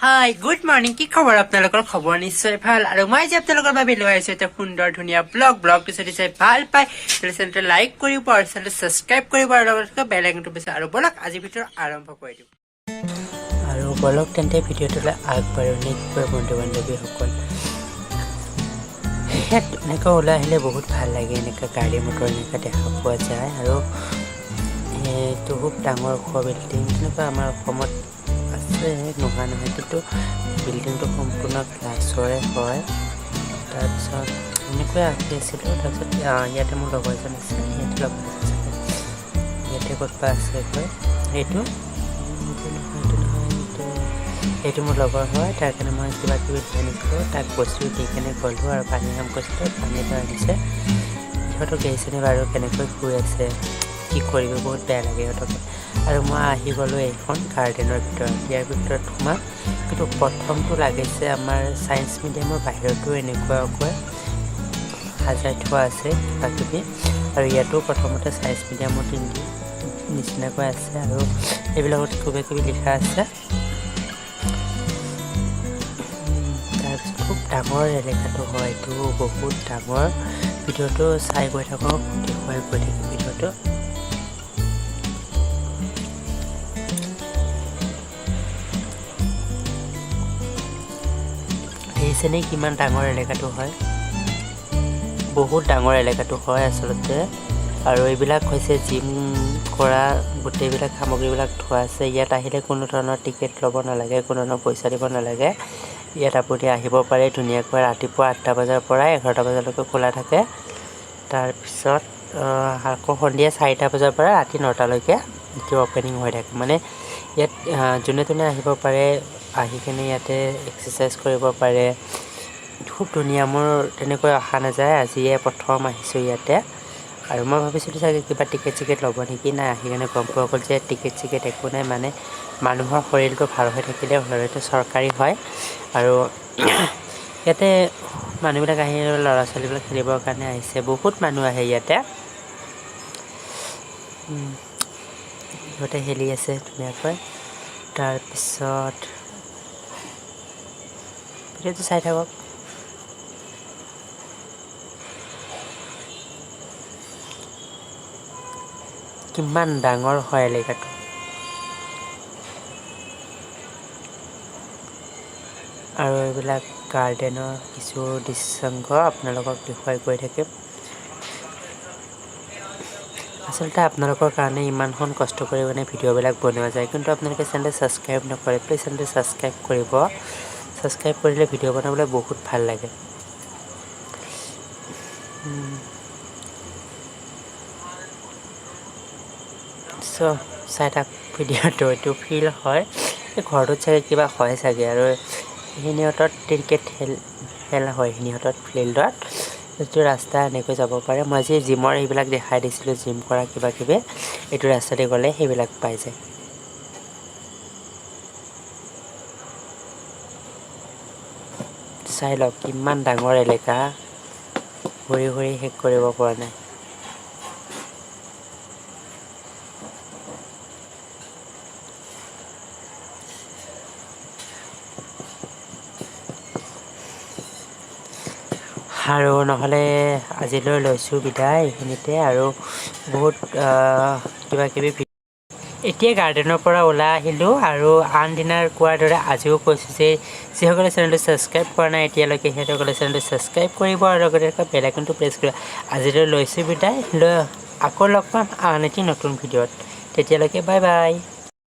hi good morning কি খবৰ আপোনালোকৰ খবৰ নিশ্চয় ভাল আৰু মই যে আপোনালোকৰ বাবে লৈ আহিছো এটা সুন্দৰ ধুনীয়া ব্লগটো যদি চাই ভাল পায় তেতিয়াহ'লে চেনেলটো লাইক কৰিব আৰু চেনেলটো ছাবস্ক্ৰাইব কৰিব আৰু লগতে বেল আইকনটো প্ৰেছ আৰু বলক আজি ভিডিঅ' আৰম্ভ কৰি দিওঁ আৰু বলক তেন্তে ভিডিঅ'টোলৈ আগবাঢ়ো নিশ্চয় বন্ধু বান্ধৱীসকল এনেকৈ ওলাই আহিলে বহুত ভাল লাগে এনেকৈ গাড়ী মটৰ এনেকৈ দেখা পোৱা যায় আৰু এইটো খুব ডাঙৰ ওখ বিল্ডিং তেনেকুৱা আমাৰ অসমত আছে নোহোৱা নহয় কিন্তু বিল্ডিংটো সম্পূৰ্ণ গ্লাছৰে হয় তাৰপিছত এনেকৈ আঁকি আছিলোঁ তাৰপিছত ইয়াতে মোৰ লগৰ এজন আছে ইয়াতে ক'ৰবাত আছেগৈ এইটো মোৰ লগৰ হয় তাৰ কাৰণে মই কিবা কিবি আনিছিলোঁ তাক বস্তু দি কেনে গ'লোঁ আৰু পানী নাম কৈছিলোঁ পানীটো আনিছে সিহঁতক দেখিছেনে বাৰু কেনেকৈ শুই আছে কি কৰিব বহুত বেয়া লাগে সিহঁতকে আৰু মই আহি গ'লোঁ এইখন গাৰ্ডেনৰ ভিতৰত ইয়াৰ ভিতৰত সোমাম কিন্তু প্ৰথমটো লাগিছে আমাৰ ছায়েন্স মিডিয়ামৰ বাহিৰতো এনেকুৱাকৈ সাজাই থোৱা আছে কিবা কিবি আৰু ইয়াতো প্ৰথমতে ছায়েন্স মিডিয়ামৰ নিচিনাকৈ আছে আৰু এইবিলাকত কিবা কিবি লিখা আছে তাৰপিছত খুব ডাঙৰ এলেকাটো হয় এইটো বহুত ডাঙৰ ভিডিঅ'টো চাই গৈ থাকক দেখুৱাই গৈ থাকিম ভিডিঅ'টো দেখিছেনে কিমান ডাঙৰ এলেকাটো হয় বহুত ডাঙৰ এলেকাটো হয় আচলতে আৰু এইবিলাক হৈছে জিম কৰা গোটেইবিলাক সামগ্ৰীবিলাক থোৱা আছে ইয়াত আহিলে কোনো ধৰণৰ টিকেট ল'ব নালাগে কোনো ধৰণৰ পইচা দিব নালাগে ইয়াত আপুনি আহিব পাৰে ধুনীয়াকৈ ৰাতিপুৱা 8টা বজাৰ পৰা 11টা বজালৈকে খোলা থাকে তাৰপিছত আকৌ সন্ধিয়া 4টা বজাৰ পৰা ৰাতি 9টালৈকে এইটো অপেনিং হৈ থাকে মানে ইয়াত যোনে তোনে আহিব পাৰে আহি কিনে ইয়াতে এক্সাৰচাইজ কৰিব পাৰে খুব ধুনীয়া মোৰ তেনেকৈ অহা নাযায় আজিয়ে প্ৰথম আহিছোঁ ইয়াতে আৰু মই ভাবিছিলোঁ চাগে কিবা টিকেট চিকেট ল'ব নেকি নাই আহি কিনে গম পোৱা গ'ল যে টিকেট চিকেট একো নাই মানে মানুহৰ শৰীৰটো ভাল হৈ থাকিলে শৰীৰটো চৰকাৰী হয় আৰু ইয়াতে মানুহবিলাক আহি ল'ৰা ছোৱালীবিলাক খেলিবৰ কাৰণে আহিছে বহুত মানুহ আহে ইয়াতে সিহঁতে খেলি আছে ধুনীয়াকৈ তাৰপিছত ভিডিঅ'টো চাই থাকক কিমান ডাঙৰ হয় এলেকাটো আৰু এইবিলাক গাৰ্ডেনৰ কিছু দৃশ্যাংশ আপোনালোকক দেখুৱাই গৈ থাকিম আচলতে আপোনালোকৰ কাৰণে ইমানখন কষ্ট কৰি মানে ভিডিঅ'বিলাক বনোৱা যায় কিন্তু আপোনালোকে চেনেলটো ছাবস্ক্ৰাইব নকৰে প্লিজ চেনেলটো ছাবস্ক্ৰাইব কৰিব ছাবস্ক্ৰাইব কৰিলে ভিডিঅ' বনাবলৈ বহুত ভাল লাগে চাই থাক ভিডিঅ'টো এইটো ফিল হয় এই ঘৰটোত চাগে কিবা হয় চাগে আৰু সিহঁতত ক্ৰিকেট খেলা হয় সিহঁতত ফিল্ডত এইটো ৰাস্তা এনেকৈ যাব পাৰে মই আজি জিমৰ সেইবিলাক দেখাই দিছিলোঁ জিম কৰা কিবা কিবি এইটো ৰাস্তাতে গ'লে সেইবিলাক পাই যায় চাই লওক কিমান ডাঙৰ এলেকা ঘূৰি ঘূৰি শেষ কৰিব পৰা নাই আৰু নহ'লে আজিলৈ লৈছোঁ বিদায় এইখিনিতে আৰু বহুত কিবা কিবি এতিয়া গাৰ্ডেনৰ পৰা ওলাই আহিলোঁ আৰু আন দিনাৰ কোৱাৰ দৰে আজিও কৈছোঁ যে যিসকলে চেনেলটো ছাবস্ক্ৰাইব কৰা নাই এতিয়ালৈকে সিহঁতসকলে চেনেলটো ছাবস্ক্ৰাইব কৰিব আৰু লগতে বেল আইকনটো প্ৰেছ কৰিব আজিলৈ লৈছোঁ বিদায় আকৌ লগ পাম আন এটি নতুন ভিডিঅ'ত তেতিয়ালৈকে বাই বাই